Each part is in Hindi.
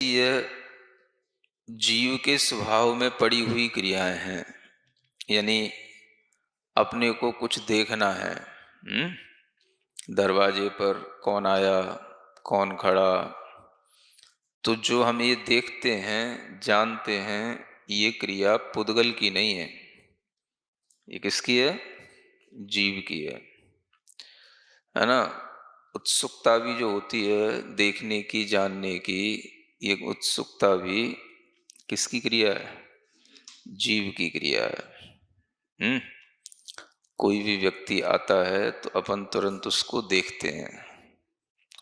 ये जीव के स्वभाव में पड़ी हुई क्रियाएं हैं। यानी अपने को कुछ देखना है। दरवाजे पर कौन आया, कौन खड़ा। तो जो हम ये देखते हैं, जानते हैं, ये क्रिया पुद्गल की नहीं है। ये किसकी है? जीव की है ना। उत्सुकता भी जो होती है देखने की, जानने की, ये उत्सुकता भी किसकी क्रिया है? जीव की क्रिया है। हम्म कोई भी व्यक्ति आता है तो अपन तुरंत उसको देखते हैं,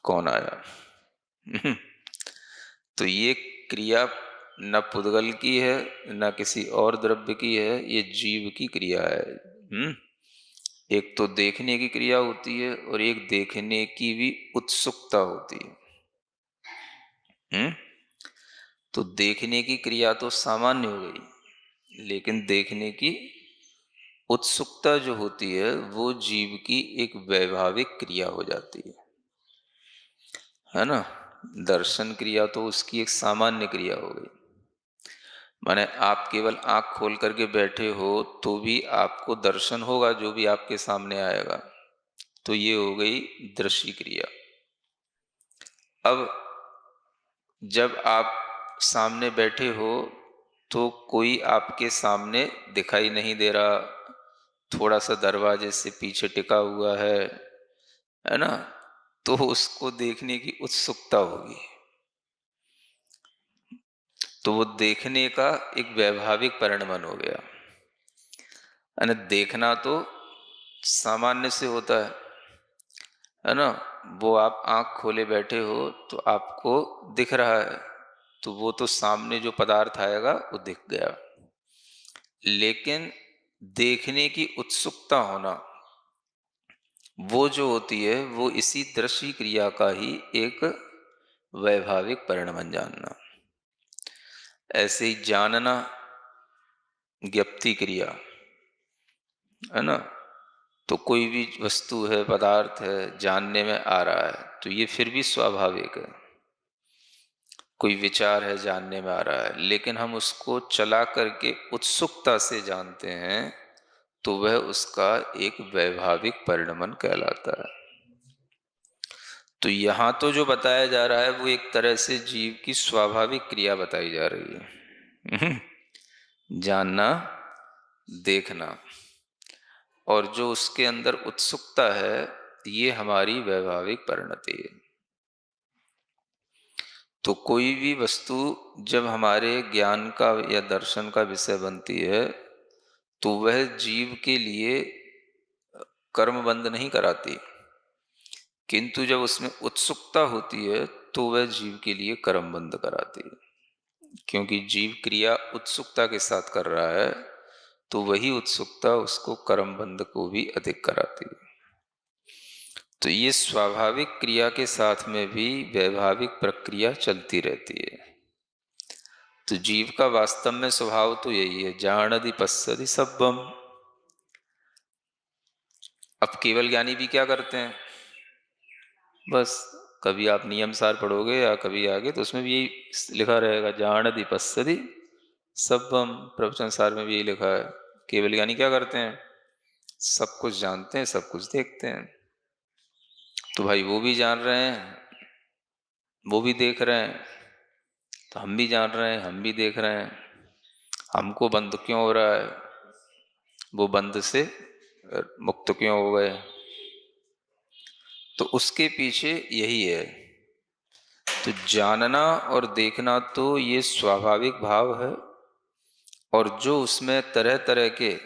कौन आया। हम्म, तो ये क्रिया न पुद्गल की है, न किसी और द्रव्य की है, ये जीव की क्रिया है। एक तो देखने की क्रिया होती है और एक देखने की भी उत्सुकता होती है। तो देखने की क्रिया तो सामान्य हो गई, लेकिन देखने की उत्सुकता जो होती है वो जीव की एक वैभाविक क्रिया हो जाती है ना। दर्शन क्रिया तो उसकी एक सामान्य क्रिया हो गई। माने आप केवल आंख खोल करके बैठे हो तो भी आपको दर्शन होगा, जो भी आपके सामने आएगा। तो ये हो गई दृश्य क्रिया। अब जब आप सामने बैठे हो तो कोई आपके सामने दिखाई नहीं दे रहा, थोड़ा सा दरवाजे से पीछे टिका हुआ है ना। तो उसको देखने की उत्सुकता होगी। तो वो देखने का एक वैभाविक परिणमन हो गया। यानी देखना तो सामान्य से होता है ना। वो आप आंख खोले बैठे हो तो आपको दिख रहा है, तो वो तो सामने जो पदार्थ आएगा वो दिख गया। लेकिन देखने की उत्सुकता होना, वो जो होती है वो इसी दृश्य क्रिया का ही एक वैभाविक परिणमन जानना। ऐसे ही जानना ज्ञप्ति क्रिया है ना। तो कोई भी वस्तु है, पदार्थ है, जानने में आ रहा है तो ये फिर भी स्वाभाविक है। कोई विचार है, जानने में आ रहा है, लेकिन हम उसको चला करके उत्सुकता से जानते हैं तो वह उसका एक वैभाविक परिणमन कहलाता है। तो यहां तो जो बताया जा रहा है वो एक तरह से जीव की स्वाभाविक क्रिया बताई जा रही है। जानना, देखना, और जो उसके अंदर उत्सुकता है ये हमारी वैभाविक परिणति है। तो कोई भी वस्तु जब हमारे ज्ञान का या दर्शन का विषय बनती है तो वह जीव के लिए कर्म बंद नहीं कराती, किंतु जब उसमें उत्सुकता होती है तो वह जीव के लिए कर्म बंद कराती है। क्योंकि जीव क्रिया उत्सुकता के साथ कर रहा है तो वही उत्सुकता उसको कर्म बंद को भी अधिक कराती है। तो ये स्वाभाविक क्रिया के साथ में भी वैभाविक प्रक्रिया चलती रहती है। तो जीव का वास्तव में स्वभाव तो यही है, जानदि पश्यति सब्बम। अब केवल ज्ञानी भी क्या करते हैं, बस कभी आप नियम सार पढ़ोगे या कभी आगे तो उसमें भी यही लिखा रहेगा, जानदि पश्यति सब्बम। प्रवचन सार में भी यही लिखा है। केवल ज्ञानी क्या करते हैं, सब कुछ जानते हैं, सब कुछ देखते हैं। तो भाई वो भी जान रहे हैं, वो भी देख रहे हैं, तो हम भी जान रहे हैं, हम भी देख रहे हैं। हमको बंध क्यों हो रहा है, वो बंध से मुक्त क्यों हो गए। तो उसके पीछे यही है। तो जानना और देखना तो ये स्वाभाविक भाव है, और जो उसमें तरह तरह के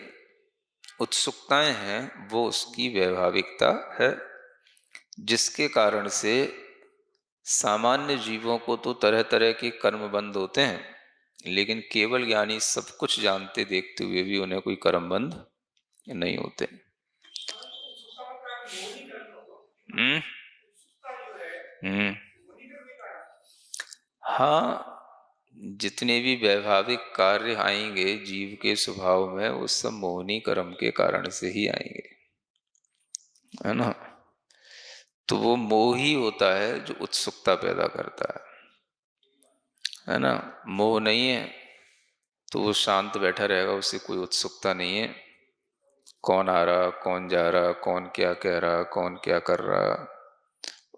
उत्सुकताएं हैं वो उसकी वैभाविकता है, जिसके कारण से सामान्य जीवों को तो तरह तरह के कर्म बंद होते हैं, लेकिन केवल ज्ञानी सब कुछ जानते देखते हुए भी उन्हें कोई कर्म बंद नहीं होते। हम्म हम्म हाँ, जितने भी वैभाविक कार्य आएंगे जीव के स्वभाव में वो सब मोहनी कर्म के कारण से ही आएंगे, है ना। तो वो मोह ही होता है जो उत्सुकता पैदा करता है। है ना? मोह नहीं है तो वो शांत बैठा रहेगा, उसे कोई उत्सुकता नहीं है कौन आ रहा, कौन जा रहा, कौन क्या कह रहा, कौन क्या कर रहा।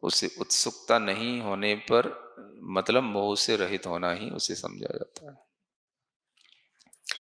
उसे उत्सुकता नहीं होने पर मतलब मोह से रहित होना ही उसे समझा जाता है।